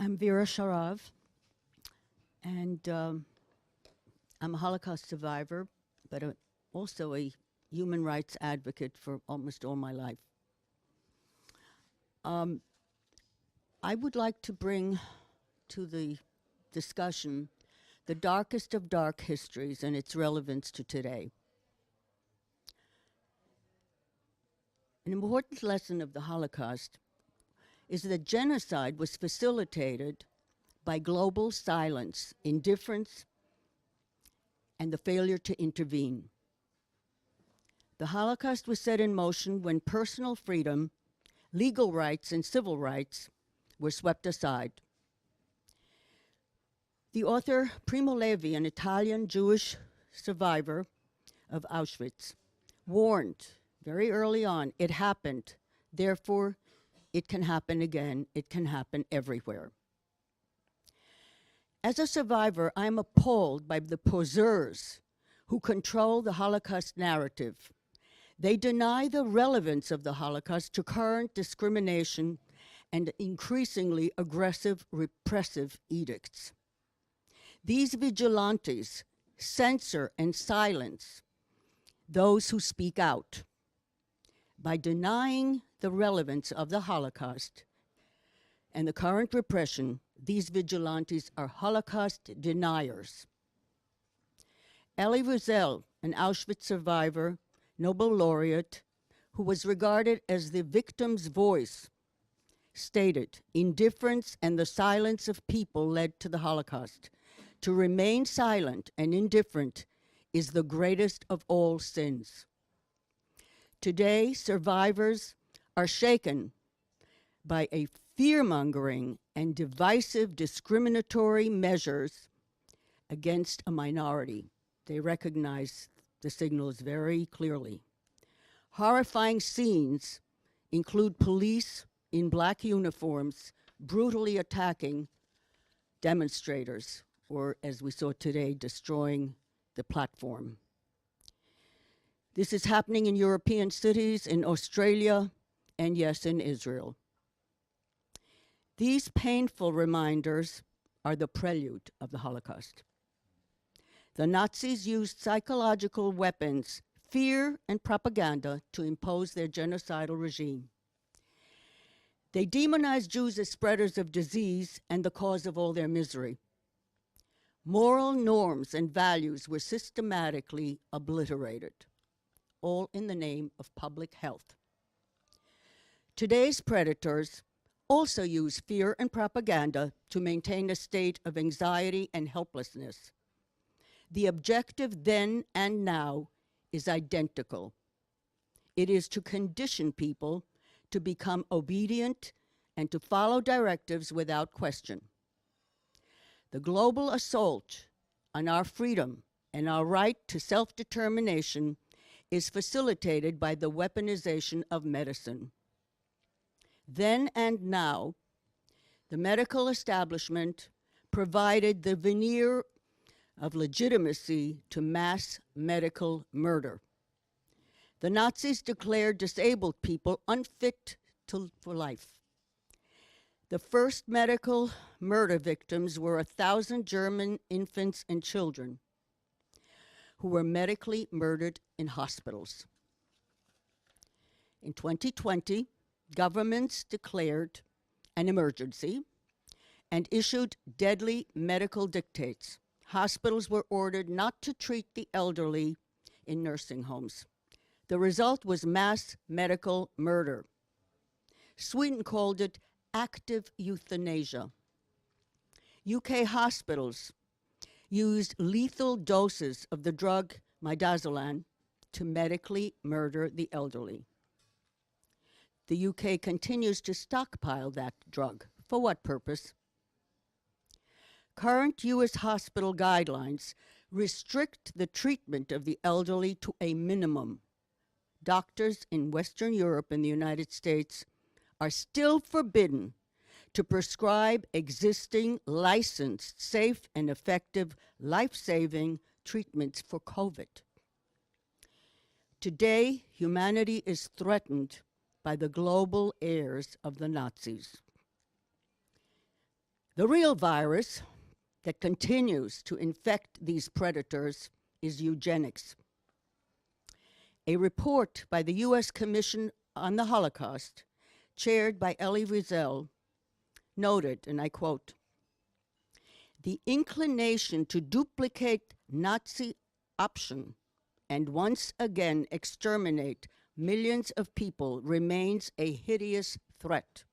I'm Vera Sharav, and I'm a Holocaust survivor, but also a human rights advocate for almost all my life. I would like to bring to the discussion the darkest of dark histories and its relevance to today. An important lesson of the Holocaust is that genocide was facilitated by global silence, indifference, and the failure to intervene. The Holocaust was set in motion when personal freedom, legal rights, and civil rights were swept aside. The author Primo Levi, an Italian Jewish survivor of Auschwitz, warned very early on, it happened, therefore it can happen again, it can happen everywhere. As a survivor, I am appalled by the poseurs who control the Holocaust narrative. They deny the relevance of the Holocaust to current discrimination and increasingly aggressive, repressive edicts. These vigilantes censor and silence those who speak out. By denying the relevance of the Holocaust and the current repression, these vigilantes are Holocaust deniers. Elie Wiesel, an Auschwitz survivor, Nobel laureate, who was regarded as the victim's voice, stated, "Indifference and the silence of people led to the Holocaust. To remain silent and indifferent is the greatest of all sins." Today, survivors are shaken by a fear-mongering and divisive discriminatory measures against a minority. They recognize the signals very clearly. Horrifying scenes include police in black uniforms brutally attacking demonstrators, or as we saw today, destroying the platform. This is happening in European cities, in Australia, and yes, in Israel. These painful reminders are the prelude of the Holocaust. The Nazis used psychological weapons, fear and propaganda, to impose their genocidal regime. They demonized Jews as spreaders of disease and the cause of all their misery. Moral norms and values were systematically obliterated, all in the name of public health. Today's predators also use fear and propaganda to maintain a state of anxiety and helplessness. The objective then and now is identical. It is to condition people to become obedient and to follow directives without question. The global assault on our freedom and our right to self-determination is facilitated by the weaponization of medicine. Then and now, the medical establishment provided the veneer of legitimacy to mass medical murder. The Nazis declared disabled people unfit for life. The first medical murder victims were 1,000 German infants and children who were medically murdered in hospitals. In 2020, governments declared an emergency and issued deadly medical dictates. Hospitals were ordered not to treat the elderly in nursing homes. The result was mass medical murder. Sweden called it active euthanasia. UK hospitals used lethal doses of the drug midazolam to medically murder the elderly. The UK continues to stockpile that drug. For what purpose? Current US hospital guidelines restrict the treatment of the elderly to a minimum. Doctors in Western Europe and the United States are still forbidden to prescribe existing licensed, safe, and effective life-saving treatments for COVID. Today, humanity is threatened by the global heirs of the Nazis. The real virus that continues to infect these predators is eugenics. A report by the U.S. Commission on the Holocaust, chaired by Elie Wiesel, noted, and I quote, "The inclination to duplicate Nazi option and once again exterminate millions of people remains a hideous threat.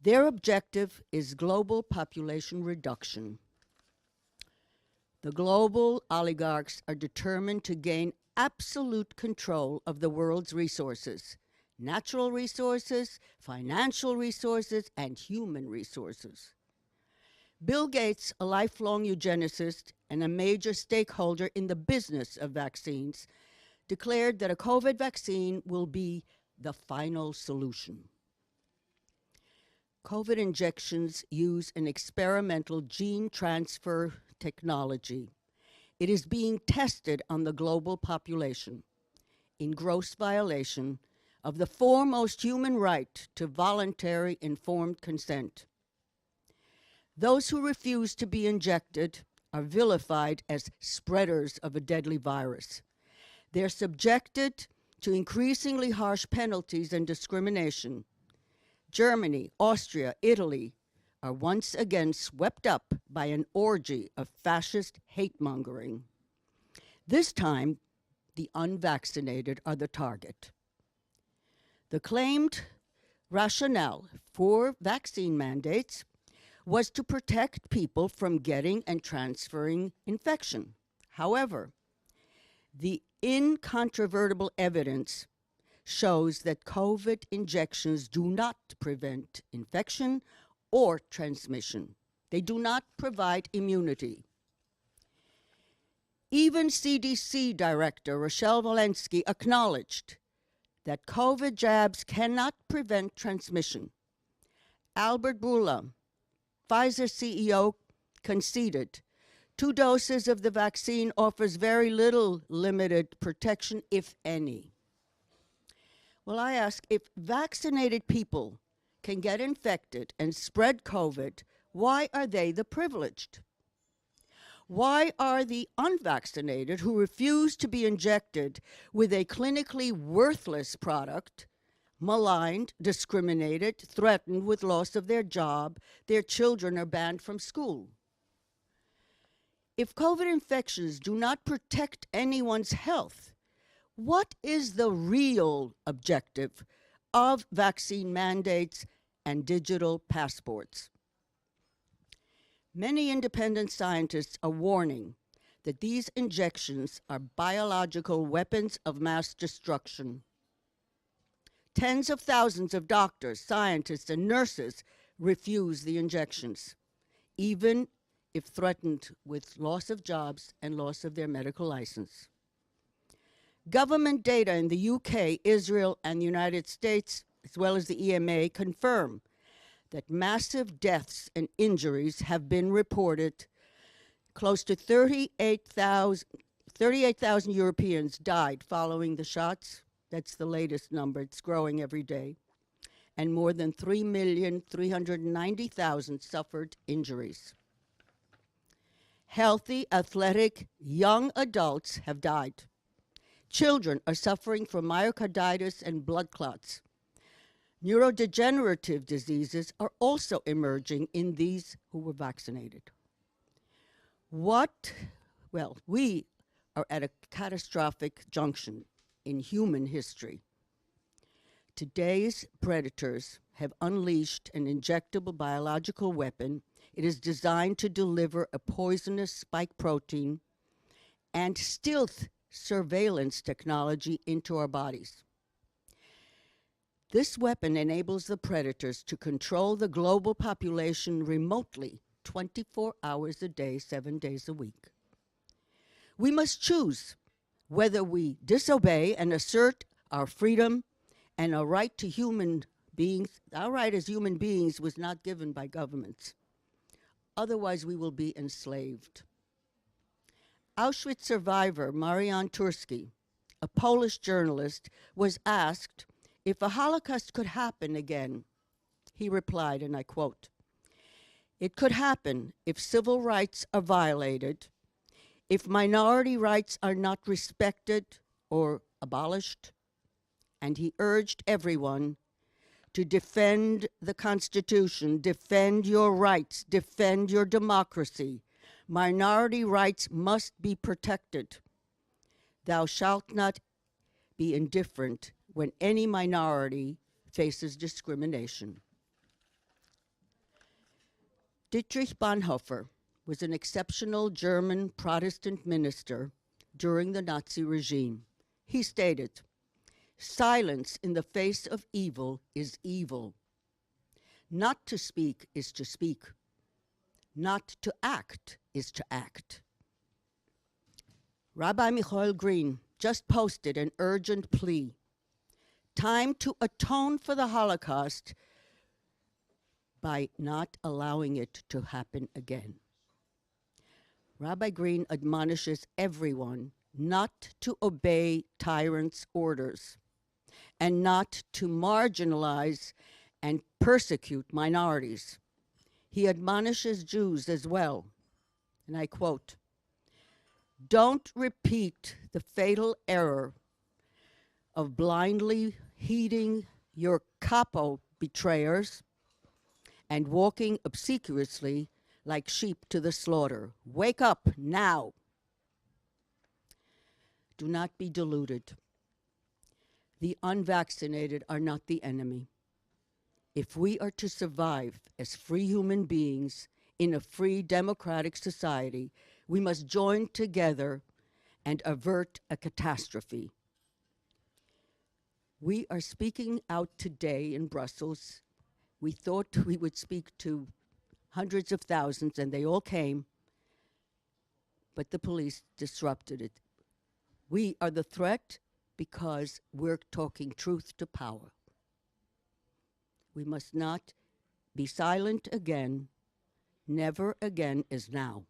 Their objective is global population reduction. The global oligarchs are determined to gain absolute control of the world's resources, natural resources, financial resources, and human resources. Bill Gates, a lifelong eugenicist and a major stakeholder in the business of vaccines, declared that a COVID vaccine will be the final solution. COVID injections use an experimental gene transfer technology. It is being tested on the global population in gross violation of the foremost human right to voluntary informed consent. Those who refuse to be injected are vilified as spreaders of a deadly virus. They're subjected to increasingly harsh penalties and discrimination. Germany, Austria, Italy are once again swept up by an orgy of fascist hate-mongering. This time, the unvaccinated are the target. The claimed rationale for vaccine mandates was to protect people from getting and transferring infection. However, the incontrovertible evidence shows that COVID injections do not prevent infection or transmission. They do not provide immunity. Even CDC Director Rochelle Walensky acknowledged that COVID jabs cannot prevent transmission. Albert Bourla, Pfizer CEO, conceded 2 doses of the vaccine offers very little limited protection, if any. Well, I ask, if vaccinated people can get infected and spread COVID, why are they the privileged? Why are the unvaccinated who refuse to be injected with a clinically worthless product maligned, discriminated, threatened with loss of their job, their children are banned from school? If COVID infections do not protect anyone's health, what is the real objective of vaccine mandates and digital passports? Many independent scientists are warning that these injections are biological weapons of mass destruction. Tens of thousands of doctors, scientists, and nurses refuse the injections, even if threatened with loss of jobs and loss of their medical license. Government data in the UK, Israel, and the United States, as well as the EMA, confirm that massive deaths and injuries have been reported. Close to 38,000 Europeans died following the shots. That's the latest number. It's growing every day. And more than 3,390,000 suffered injuries. Healthy, athletic, young adults have died. Children are suffering from myocarditis and blood clots. Neurodegenerative diseases are also emerging in these who were vaccinated. We are at a catastrophic junction in human history. Today's predators have unleashed an injectable biological weapon. It is designed to deliver a poisonous spike protein and stealth surveillance technology into our bodies. This weapon enables the predators to control the global population remotely, 24 hours a day, 7 days a week. We must choose whether we disobey and assert our freedom and our right to human beings. Our right as human beings was not given by governments. Otherwise, we will be enslaved. Auschwitz survivor Marian Turski, a Polish journalist, was asked if a Holocaust could happen again. He replied, and I quote, It could happen if civil rights are violated, if minority rights are not respected or abolished, and he urged everyone to defend the Constitution, defend your rights, defend your democracy. Minority rights must be protected. Thou shalt not be indifferent when any minority faces discrimination. Dietrich Bonhoeffer was an exceptional German Protestant minister during the Nazi regime. He stated, "Silence in the face of evil is evil. Not to speak is to speak. Not to act is to act." Rabbi Michael Green just posted an urgent plea. Time to atone for the Holocaust by not allowing it to happen again. Rabbi Green admonishes everyone not to obey tyrants' orders and not to marginalize and persecute minorities. He admonishes Jews as well, and I quote, "Don't repeat the fatal error of blindly heeding your capo betrayers and walking obsequiously like sheep to the slaughter. Wake up now." Do not be deluded. The unvaccinated are not the enemy. If we are to survive as free human beings in a free democratic society, we must join together and avert a catastrophe. We are speaking out today in Brussels. We thought we would speak to hundreds of thousands, and they all came, but the police disrupted it. We are the threat because we're talking truth to power. We must not be silent again. Never again is now.